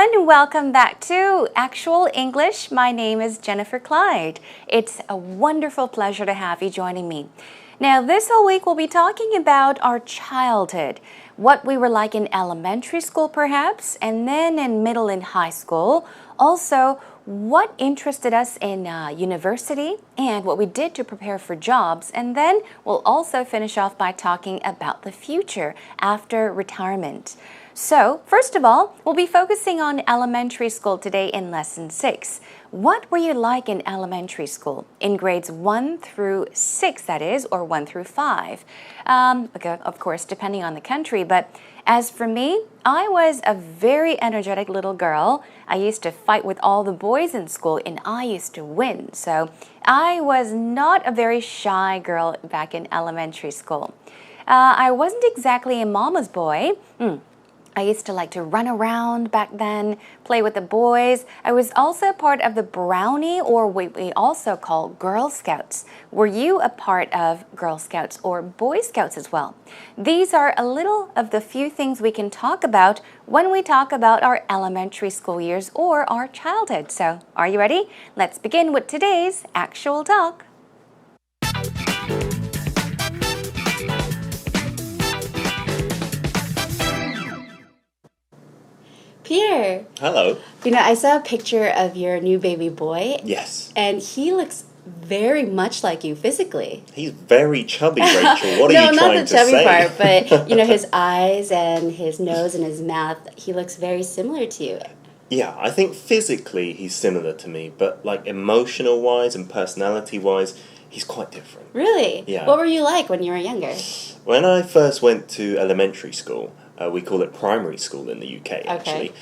everyone, welcome back to Actual English. My name is Jennifer Clyde. It's a wonderful pleasure to have you joining me. Now, this whole week we'll be talking about our childhood, what we were like in elementary school perhaps, and then in middle and high school. Also, what interested us in university and what we did to prepare for jobs. And then we'll also finish off by talking about the future after retirement. So, first of all, we'll be focusing on elementary school today in Lesson 6. What were you like in elementary school? In grades 1 through 6, that is, or 1 through 5. Okay, of course, depending on the country. But as for me, I was a very energetic little girl. I used to fight with all the boys in school, and I used to win. So, I was not a very shy girl back in elementary school. I wasn't exactly a mama's boy. I used to like to run around back then, play with the boys. I was also part of the Brownie, or what we also call Girl Scouts. Were you a part of Girl Scouts or Boy Scouts as well? These are a little of the few things we can talk about when we talk about our elementary school years or our childhood. So, are you ready? Let's begin with today's Actual Talk. Peter. Hello. You know, I saw a picture of your new baby boy. Yes. And he looks very much like you physically. He's very chubby, Rachel. What are no, you not trying the to chubby say? part, but you know, his eyes and his nose and his mouth, he looks very similar to you. Yeah, I think physically he's similar to me, but like emotional-wise and personality-wise, he's quite different. Really? Yeah. What were you like when you were younger? When I first went to elementary school, we call it primary school in the UK, actually.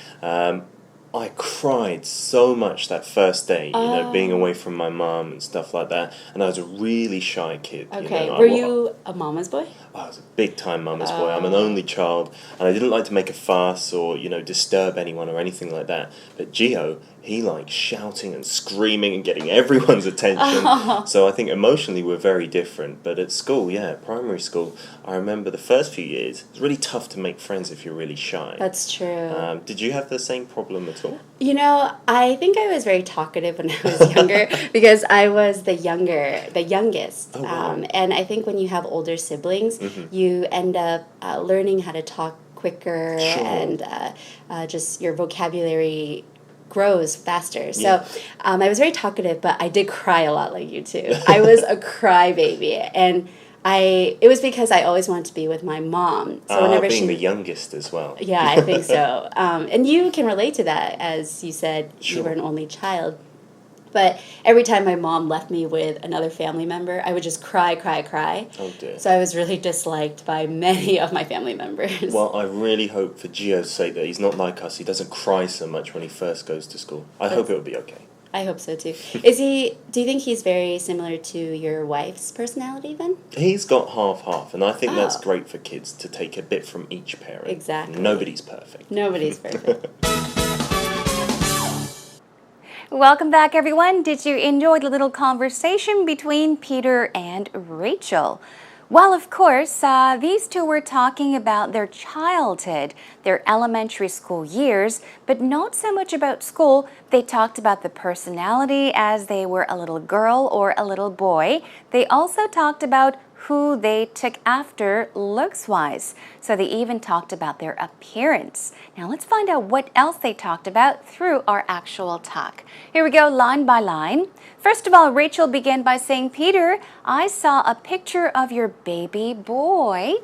I cried so much that first day, you know, being away from my mum and stuff like that. And I was a really shy kid. Okay. You know, were you a mama's boy? I was a big-time mama's boy. I'm an only child, and I didn't like to make a fuss or, you know, disturb anyone or anything like that. But Gio, he liked shouting and screaming and getting everyone's attention. So I think emotionally we're very different. But at school, yeah, primary school, I remember the first few years, it's really tough to make friends if you're really shy. That's true. Did you have the same problem at all? You know, I think I was very talkative when I was younger because I was the youngest. Oh, wow. And I think when you have older siblings, you end up learning how to talk quicker and just your vocabulary grows faster. So I was very talkative, but I did cry a lot like you too. I was a crybaby, and it was because I always wanted to be with my mom. So whenever being the youngest as well. Yeah, I think so. And you can relate to that, as you said, Sure. you were an only child. But every time my mom left me with another family member, I would just cry. Oh dear. So I was really disliked by many of my family members. Well, I really hope for Gio's sake that he's not like us. He doesn't cry so much when he first goes to school. I hope it'll be okay. I hope so too. Do you think he's very similar to your wife's personality then? He's got half, and I think that's great for kids to take a bit from each parent. Exactly. Nobody's perfect. Nobody's perfect. Welcome back, everyone. Did you enjoy the little conversation between Peter and Rachel? Well, of course, these two were talking about their childhood, their elementary school years, but not so much about school. They talked about the personality as they were a little girl or a little boy. They also talked about who they took after looks-wise. So they even talked about their appearance. Now let's find out what else they talked about through our actual talk. Here we go, line by line. First of all, Rachel began by saying, Peter, I saw a picture of your baby boy.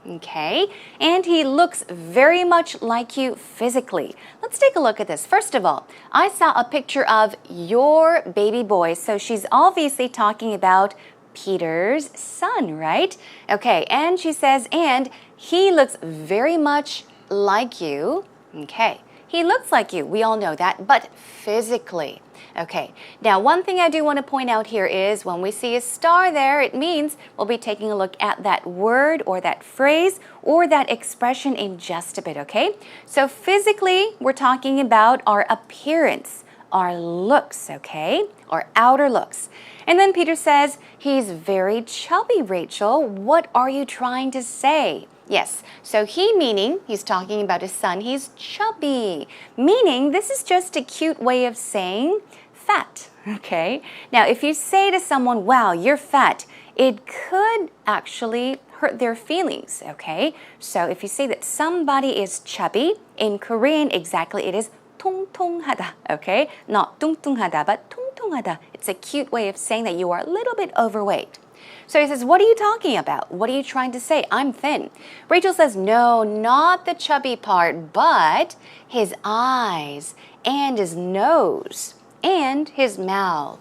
Okay, and he looks very much like you physically. Let's take a look at this. First of all, I saw a picture of your baby boy. So she's obviously talking about Peter's son, right? Okay, and she says, and he looks very much like you. Okay, he looks like you. We all know that, but physically. Okay, now one thing I do want to point out here is when we see a star there, it means we'll be taking a look at that word or that phrase or that expression in just a bit, okay? So physically, we're talking about our appearance, our looks, okay? Our outer looks. And then Peter says, he's very chubby, Rachel. What are you trying to say? Yes, so he meaning, he's talking about his son, he's chubby. Meaning, this is just a cute way of saying fat, okay? Now, if you say to someone, wow, you're fat, it could actually hurt their feelings, okay? So if you say that somebody is chubby, in Korean, exactly, it is 통통하다, okay? Not 뚱뚱하다, but 통통하다. It's a cute way of saying that you are a little bit overweight. So he says, what are you talking about? What are you trying to say? I'm thin. Rachel says, no, not the chubby part, but his eyes and his nose and his mouth.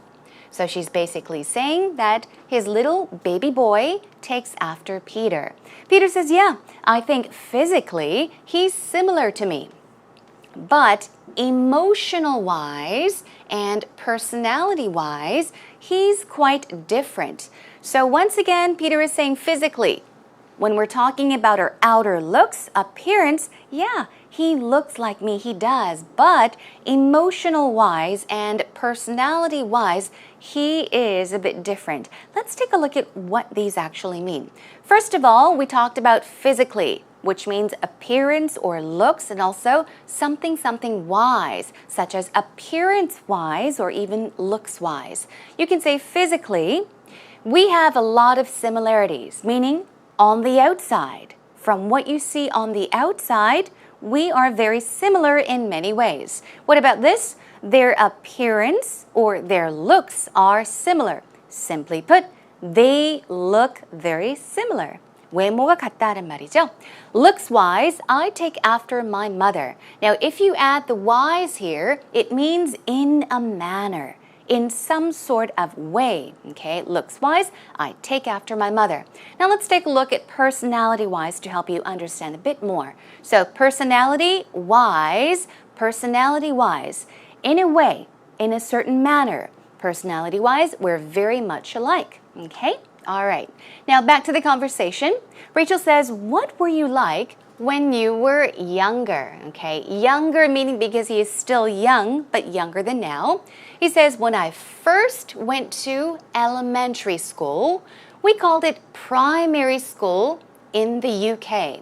So she's basically saying that his little baby boy takes after Peter. Peter says, yeah, I think physically he's similar to me. But emotional-wise and personality-wise, he's quite different. So once again, Peter is saying physically. When we're talking about our outer looks, appearance, yeah, he looks like me, he does. But emotional-wise and personality-wise, he is a bit different. Let's take a look at what these actually mean. First of all, we talked about physically, which means appearance or looks, and also something wise, such as appearance-wise or even looks-wise. You can say physically, we have a lot of similarities, meaning on the outside. From what you see on the outside, we are very similar in many ways. What about this? Their appearance or their looks are similar. Simply put, they look very similar. 외모가 같다는 말이죠. Looks-wise, I take after my mother. Now, if you add the wise here, it means in a manner, in some sort of way. Okay, looks-wise, I take after my mother. Now, let's take a look at personality-wise to help you understand a bit more. So, personality-wise, in a way, in a certain manner. Personality-wise, we're very much alike. Okay? All right. Now back to the conversation. Rachel says, what were you like when you were younger? Okay, younger meaning because he is still young, but younger than now. He says, when I first went to elementary school, we called it primary school in the UK.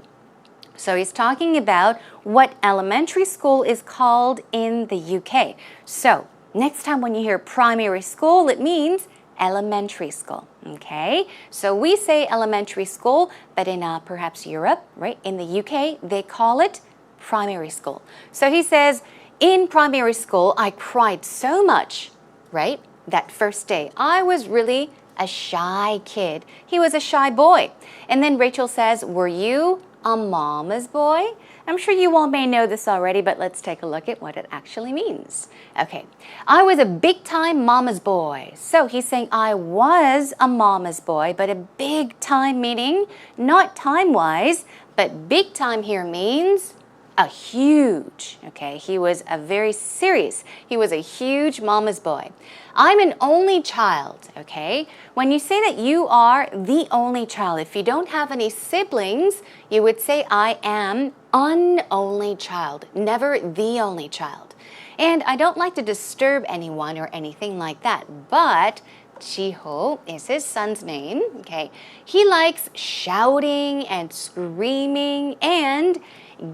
So he's talking about what elementary school is called in the UK. So next time when you hear primary school, it means elementary school, okay? So we say elementary school, but in perhaps Europe, right, in the UK, they call it primary school. So he says, in primary school, I cried so much, right, that first day. I was really a shy kid. He was a shy boy. And then Rachel says, were you a mama's boy? I'm sure you all may know this already, but let's take a look at what it actually means. Okay, I was a big-time mama's boy. So he's saying I was a mama's boy, but a big time meaning not time-wise, but big time here means a huge, okay? He was a very serious, he was a huge mama's boy. I'm an only child, okay? When you say that you are the only child, if you don't have any siblings, you would say I am an only child, never the only child. And I don't like to disturb anyone or anything like that, but Jiho is his son's name, okay? He likes shouting and screaming and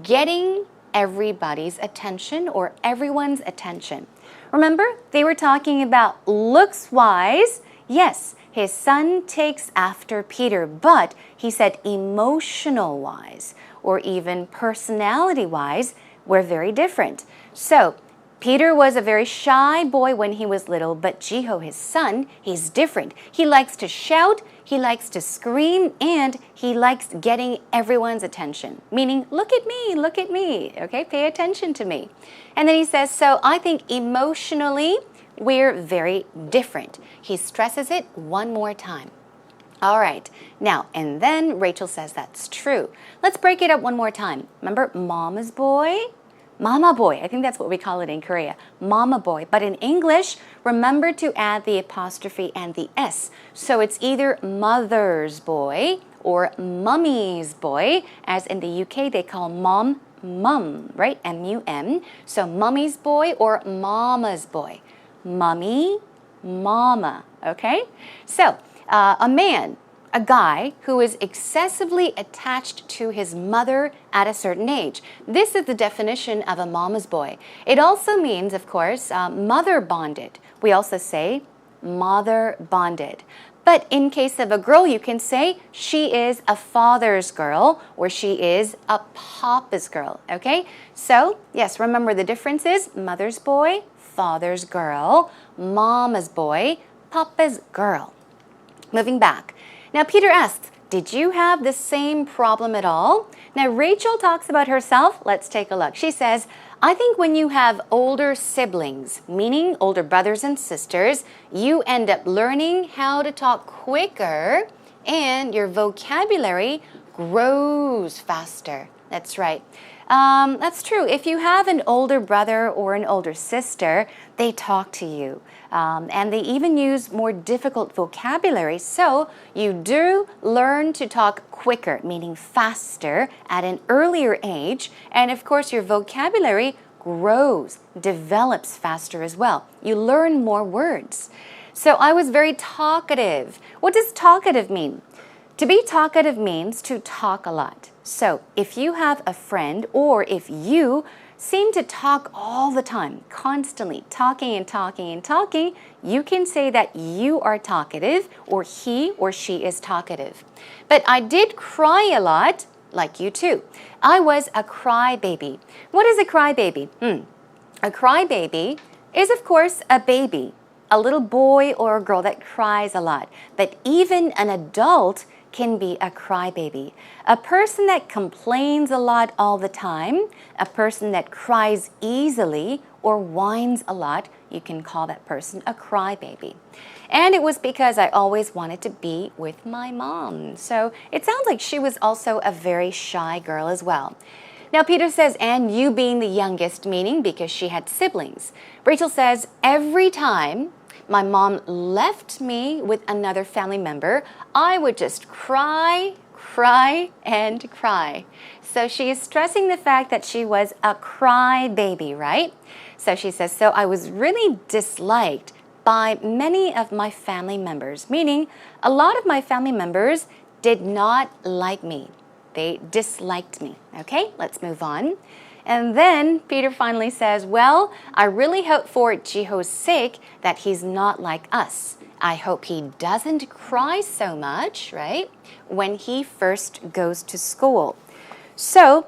getting everybody's attention or everyone's attention. Remember, they were talking about looks-wise. Yes, his son takes after Peter, but he said emotional-wise or even personality-wise, we're very different. So, Peter was a very shy boy when he was little, but Jiho, his son, he's different. He likes to shout, he likes to scream, and he likes getting everyone's attention. Meaning, look at me, okay? Pay attention to me. And then he says, so I think emotionally, we're very different. He stresses it one more time. All right, now, and then Rachel says that's true. Let's break it up one more time. Remember, mama's boy? Mama boy, I think that's what we call it in Korea, mama boy. But in English, remember to add the apostrophe and the S. So it's either mother's boy or mummy's boy, as in the UK they call mom, right? M-U-M. So mummy's boy or mama's boy. Mummy, mama, okay? So a man a guy who is excessively attached to his mother at a certain age. This is the definition of a mama's boy. It also means, of course, mother bonded. We also say mother bonded. But in case of a girl, you can say she is a father's girl or she is a papa's girl, okay? So, yes, remember the difference is mother's boy, father's girl, mama's boy, papa's girl. Moving back. Now, Peter asks, did you have the same problem at all? Now, Rachel talks about herself. Let's take a look. She says, I think when you have older siblings, meaning older brothers and sisters, you end up learning how to talk quicker and your vocabulary grows faster. That's right. That's true. If you have an older brother or an older sister, they talk to you. And they even use more difficult vocabulary. So you do learn to talk quicker, meaning faster, at an earlier age. And of course, your vocabulary grows, develops faster as well. You learn more words. So I was very talkative. What does talkative mean? To be talkative means to talk a lot. So if you have a friend or if you seem to talk all the time, constantly talking and talking and talking, you can say that you are talkative or he or she is talkative. But I did cry a lot, like you too. I was a crybaby. What is a crybaby? A crybaby is, of course, a baby, a little boy or a girl that cries a lot. But even an adult can be a crybaby. A person that complains a lot all the time, a person that cries easily or whines a lot, you can call that person a crybaby. And it was because I always wanted to be with my mom. So it sounds like she was also a very shy girl as well. Now Peter says, and you being the youngest, meaning because she had siblings. Rachel says, every time my mom left me with another family member, I would just cry, and cry. So she is stressing the fact that she was a cry baby, right? So she says, so I was really disliked by many of my family members, meaning a lot of my family members did not like me. They disliked me. Okay, let's move on. And then Peter finally says, well, I really hope for Jiho's sake that he's not like us. I hope he doesn't cry so much, right, when he first goes to school. So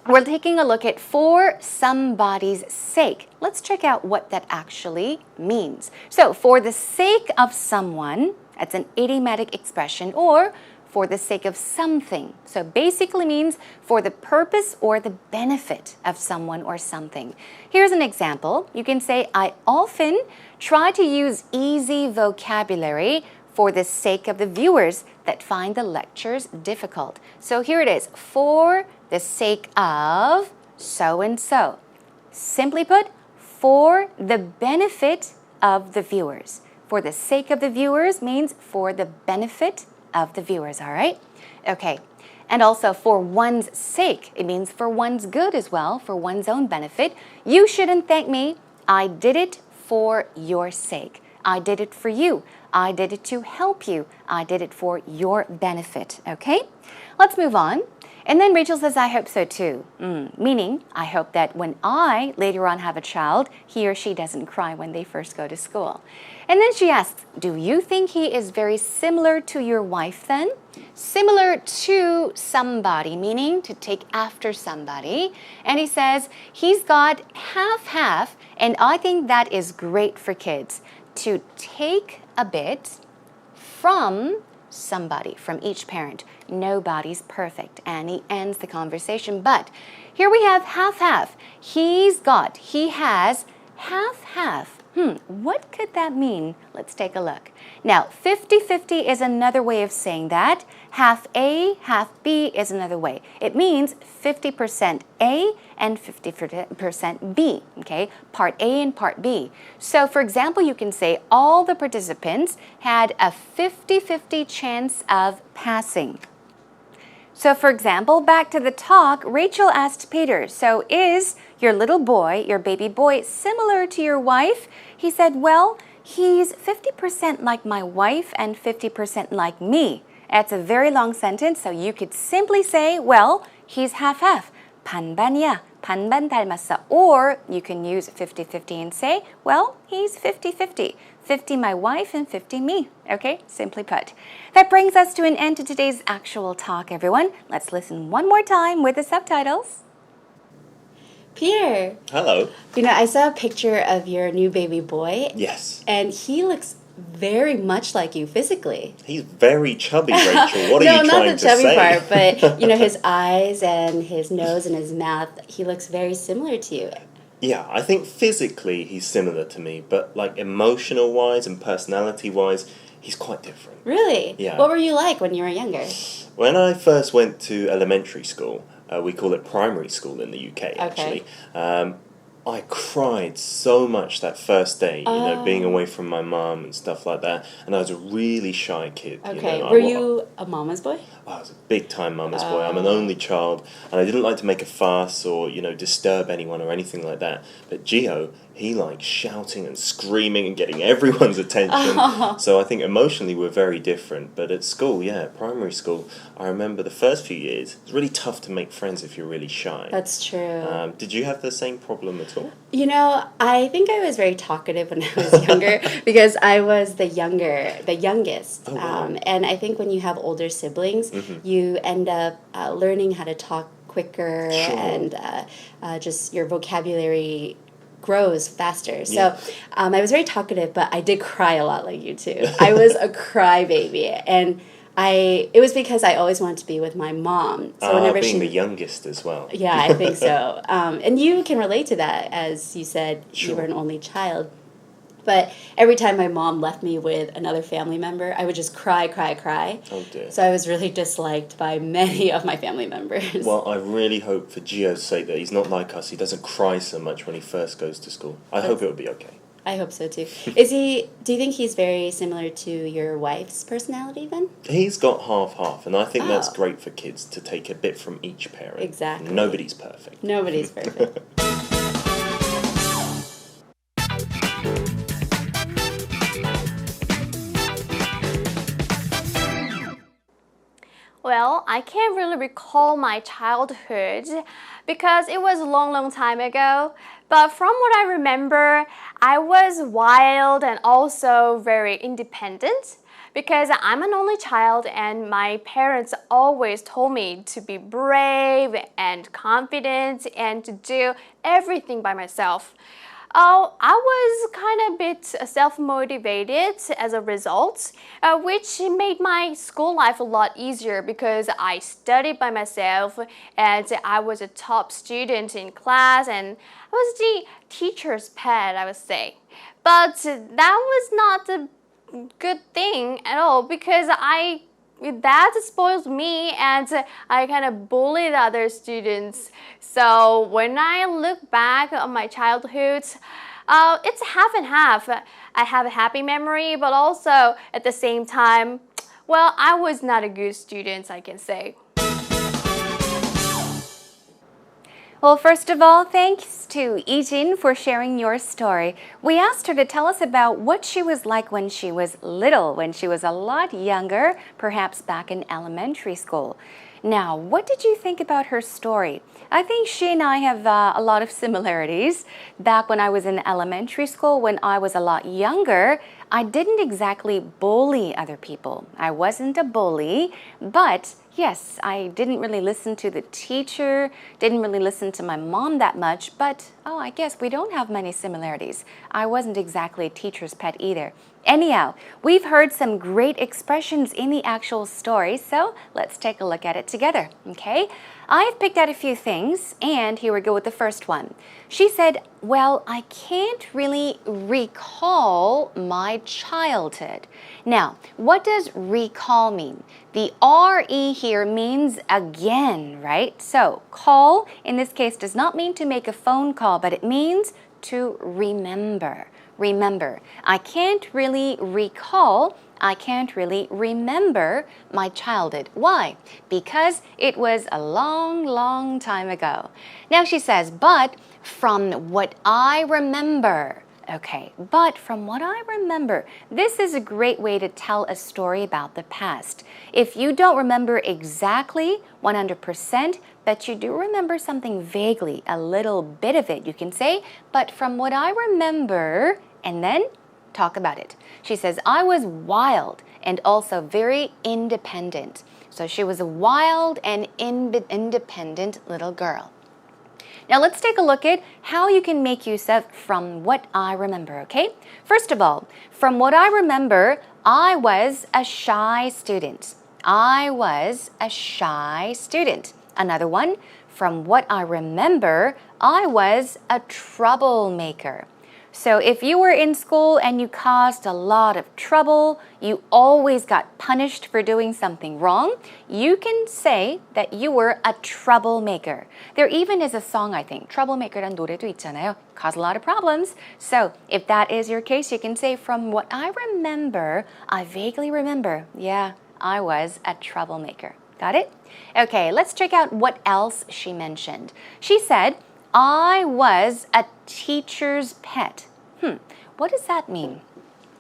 we're taking a look at for somebody's sake. Let's check out what that actually means. So for the sake of someone, that's an idiomatic expression, or for the sake of something. So basically means for the purpose or the benefit of someone or something. Here's an example. You can say, I often try to use easy vocabulary for the sake of the viewers that find the lectures difficult. So here it is, for the sake of so-and-so. Simply put, for the benefit of the viewers. For the sake of the viewers means for the benefit of the viewers, all right? Okay, and also for one's sake, it means for one's good as well, for one's own benefit. You shouldn't thank me. I did it for your sake. I did it for you. I did it to help you. I did it for your benefit, okay? Let's move on. And then Rachel says, I hope so too. Meaning, I hope that when I later on have a child, he or she doesn't cry when they first go to school. And then she asks, do you think he is very similar to your wife then? Similar to somebody, meaning to take after somebody. And he says, he's got half-half, and I think that is great for kids. To take a bit from somebody, from each parent. Nobody's perfect. And he ends the conversation. But here we have half-half. He has half-half. What could that mean? Let's take a look. Now, 50-50 is another way of saying that. Half A, half B is another way. It means 50% A and 50% B, okay? Part A and part B. So, for example, you can say all the participants had a 50-50 chance of passing. So, for example, back to the talk, Rachel asked Peter, so is your little boy, your baby boy, similar to your wife? He said, well, he's 50% like my wife and 50% like me. That's a very long sentence, so you could simply say, well, he's half-half. 반반이야. 반반 닮았어. Or you can use 50-50 and say, well, he's 50-50. 50 my wife and 50 me. Okay, simply put. That brings us to an end to today's actual talk, everyone. Let's listen one more time with the subtitles. Peter. Hello. You know, I saw a picture of your new baby boy. Yes. And he looks very much like you physically. He's very chubby, Rachel. What are No, you not trying the to chubby say? part, but you know, his eyes and his nose and his mouth, he looks very similar to you. Yeah, I think physically he's similar to me, but like emotional-wise and personality-wise, he's quite different. Really? Yeah. What were you like when you were younger? When I first went to elementary school, we call it primary school in the UK, actually. I cried so much that first day, you know, being away from my mum and stuff like that. And I was a really shy kid. Okay. You know, were you a mama's boy? I was a big-time mama's boy. I'm an only child, and I didn't like to make a fuss or, you know, disturb anyone or anything like that. But Gio, he liked shouting and screaming and getting everyone's attention. So I think emotionally we're very different. But at school, yeah, primary school, I remember the first few years, it's really tough to make friends if you're really shy. That's true. Did you have the same problem at all? You know, I think I was very talkative when I was younger because I was the youngest. Oh, wow. And I think when you have older siblings, you end up learning how to talk quicker and just your vocabulary grows faster. So I was very talkative, but I did cry a lot like you too. I was a crybaby, and it was because I always wanted to be with my mom. So whenever being the youngest as well. Yeah, I think so. And you can relate to that, as you said, you were an only child. But every time my mom left me with another family member, I would just cry. Oh dear. So I was really disliked by many of my family members. Well, I really hope for Gio's sake that he's not like us. He doesn't cry so much when he first goes to school. I hope it will be okay. I hope so too. Do you think he's very similar to your wife's personality then? He's got half, and I think that's great for kids to take a bit from each parent. Exactly. Nobody's perfect. Nobody's perfect. Well, I can't really recall my childhood because it was a long time ago. But from what I remember, I was wild and also very independent because I'm an only child and my parents always told me to be brave and confident and to do everything by myself. I was kind of a bit self-motivated as a result, which made my school life a lot easier because I studied by myself and I was a top student in class and I was the teacher's pet, I would say. But that was not a good thing at all because that spoiled me and I kind of bullied other students. So when I look back on my childhood, it's half and half. I have a happy memory, but also at the same time, well, I was not a good student, I can say. Well, first of all, thanks to Ijin for sharing your story. We asked her to tell us about what she was like when she was little, when she was a lot younger, perhaps back in elementary school. Now, what did you think about her story? I think she and I have a lot of similarities. Back when I was in elementary school, when I was a lot younger, I didn't exactly bully other people. I wasn't a bully, but yes, I didn't really listen to the teacher, didn't really listen to my mom that much, but I guess we don't have many similarities. I wasn't exactly a teacher's pet either. Anyhow, we've heard some great expressions in the actual story, so let's take a look at it together, okay? I've picked out a few things, and here we go with the first one. She said, well, I can't really recall my childhood. Now, what does recall mean? The R-E here means again, right? So, call, in this case, does not mean to make a phone call, but it means to remember. Remember. I can't really recall, I can't really remember my childhood. Why? Because it was a long time ago. Now she says, but from what I remember, Okay, but from what I remember, this is a great way to tell a story about the past. If you don't remember exactly 100%, but you do remember something vaguely, a little bit of it, you can say, but from what I remember, and then talk about it. She says, I was wild and also very independent. So she was a wild and independent little girl. Now let's take a look at how you can make use of from what I remember, okay? First of all, from what I remember, I was a shy student. I was a shy student. Another one, from what I remember, I was a troublemaker. So if you were in school and you caused a lot of trouble, you always got punished for doing something wrong, you can say that you were a troublemaker. There even is a song, I think, troublemaker란 노래도 있잖아요. Cause a lot of problems. So if that is your case, you can say, from what I remember, I vaguely remember, yeah, I was a troublemaker. Got it? Okay, let's check out what else she mentioned. She said, I was a teacher's pet. What does that mean?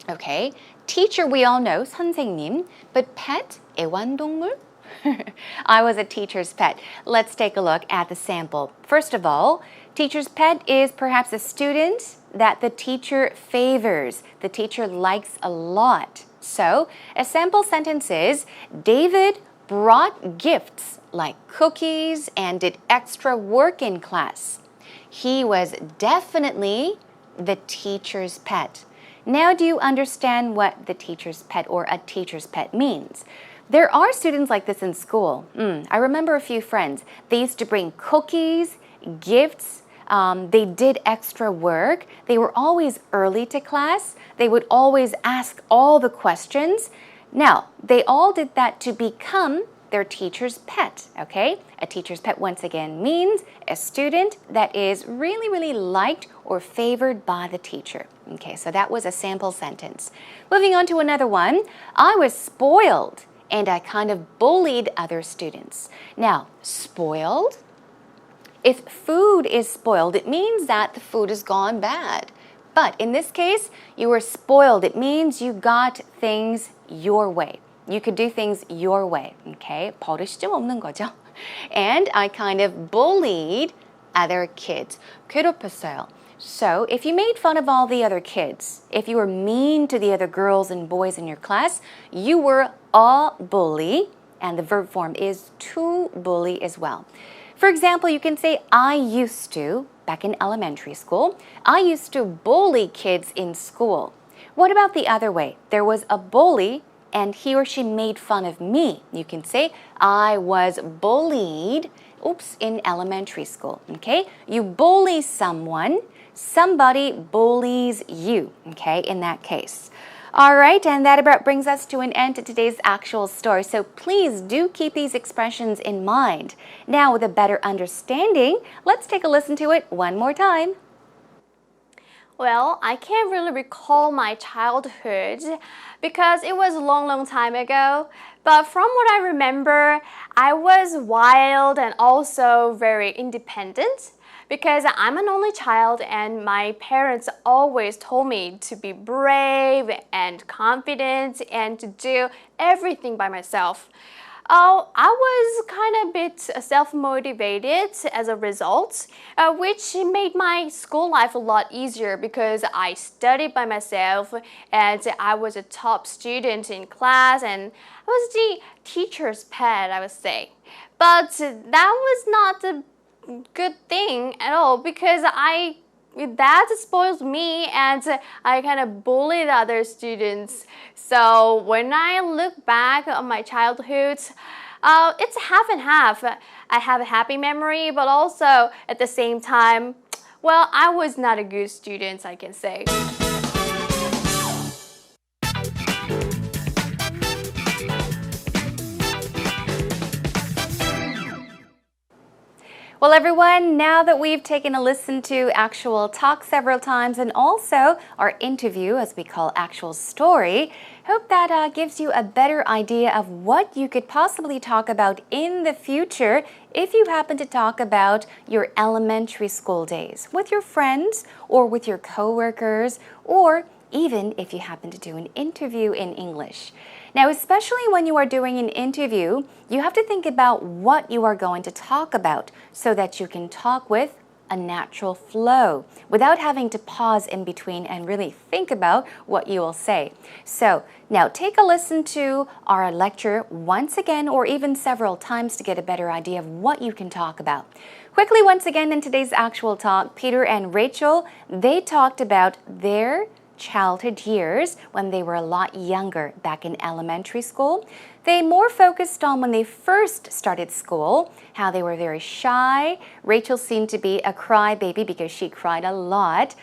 Okay, teacher we all know, 선생님, but pet, 애완동물? I was a teacher's pet. Let's take a look at the sample. First of all, teacher's pet is perhaps a student that the teacher favors, the teacher likes a lot. So, a sample sentence is, David brought gifts like cookies and did extra work in class. He was definitely the teacher's pet. Now do you understand what the teacher's pet or a teacher's pet means? There are students like this in school. I remember a few friends. They used to bring cookies, gifts. They did extra work. They were always early to class. They would always ask all the questions. Now, they all did that to become their teacher's pet, okay? A teacher's pet, once again, means a student that is really, really liked or favored by the teacher. Okay, so that was a sample sentence. Moving on to another one. I was spoiled and I kind of bullied other students. Now, spoiled, if food is spoiled, it means that the food has gone bad. But in this case, you were spoiled. It means you got things your way. You could do things your way, okay? 버릇이 좀 없는 거죠. And I kind of bullied other kids. 괴롭혔어요. So if you made fun of all the other kids, if you were mean to the other girls and boys in your class, you were a bully, and the verb form is to bully as well. For example, you can say, I used to, back in elementary school, I used to bully kids in school. What about the other way? There was a bully and he or she made fun of me. You can say, I was bullied, in elementary school, okay? You bully someone, somebody bullies you, okay, in that case. All right, and that about brings us to an end to today's actual story. So please do keep these expressions in mind. Now, with a better understanding, let's take a listen to it one more time. Well, I can't really recall my childhood because it was a long, long time ago. But from what I remember, I was wild and also very independent because I'm an only child and my parents always told me to be brave and confident and to do everything by myself. I was kind of a bit self-motivated as a result, which made my school life a lot easier because I studied by myself and I was a top student in class and I was the teacher's pet, I would say. But that was not a good thing at all because that spoils me and I kind of bullied other students. So when I look back on my childhood, it's half and half. I have a happy memory, but also at the same time, well, I was not a good student, I can say. Well, everyone, now that we've taken a listen to actual talk several times and also our interview, as we call actual story, hope that gives you a better idea of what you could possibly talk about in the future if you happen to talk about your elementary school days with your friends or with your coworkers, or even if you happen to do an interview in English. Now, especially when you are doing an interview, you have to think about what you are going to talk about so that you can talk with a natural flow without having to pause in between and really think about what you will say. So now take a listen to our lecture once again or even several times to get a better idea of what you can talk about. Quickly, once again, in today's actual talk, Peter and Rachel, they talked about their childhood years when they were a lot younger back in elementary school. They more focused on when they first started school, how they were very shy. Rachel seemed to be a crybaby because she cried a lot.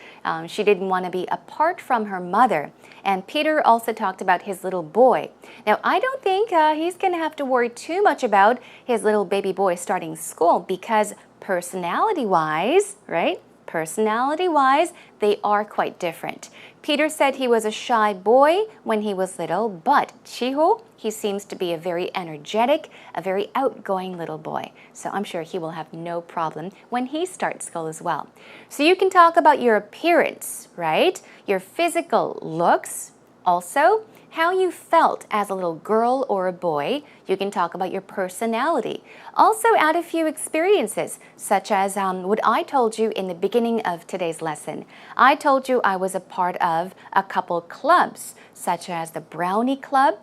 She didn't want to be apart from her mother. And Peter also talked about his little boy. Now, I don't think he's going to have to worry too much about his little baby boy starting school because personality-wise, right? Personality-wise, they are quite different. Peter said he was a shy boy when he was little, but Chiho, he seems to be a very energetic, a very outgoing little boy. So I'm sure he will have no problem when he starts school as well. So you can talk about your appearance, right? Your physical looks, also how you felt as a little girl or a boy. You can talk about your personality. Also add a few experiences, such as what I told you in the beginning of today's lesson. I told you I was a part of a couple clubs, such as the Brownie Club,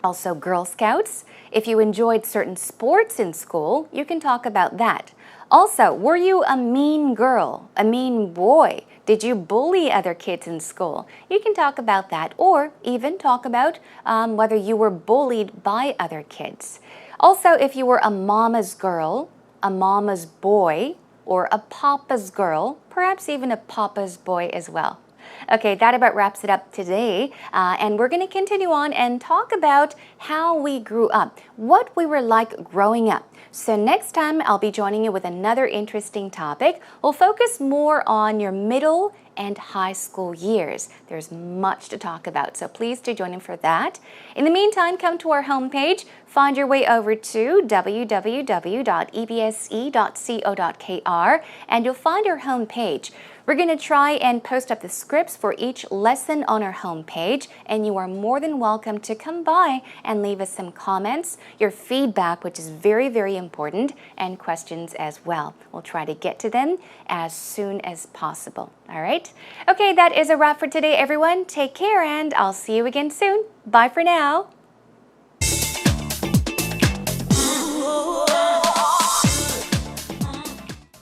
also Girl Scouts. If you enjoyed certain sports in school, you can talk about that. Also, were you a mean girl, a mean boy? Did you bully other kids in school? You can talk about that, or even talk about whether you were bullied by other kids. Also, if you were a mama's girl, a mama's boy, or a papa's girl, perhaps even a papa's boy as well. Okay, that about wraps it up today. And we're going to continue on and talk about how we grew up, what we were like growing up. So next time, I'll be joining you with another interesting topic. We'll focus more on your middle and high school years. There's much to talk about, so please do join in for that. In the meantime, come to our homepage, find your way over to www.ebse.co.kr, and you'll find our homepage. We're going to try and post up the scripts for each lesson on our homepage, and you are more than welcome to come by and leave us some comments, your feedback, which is very, very important, and questions as well. We'll try to get to them as soon as possible. All right? Okay, that is a wrap for today, everyone. Take care, and I'll see you again soon. Bye for now.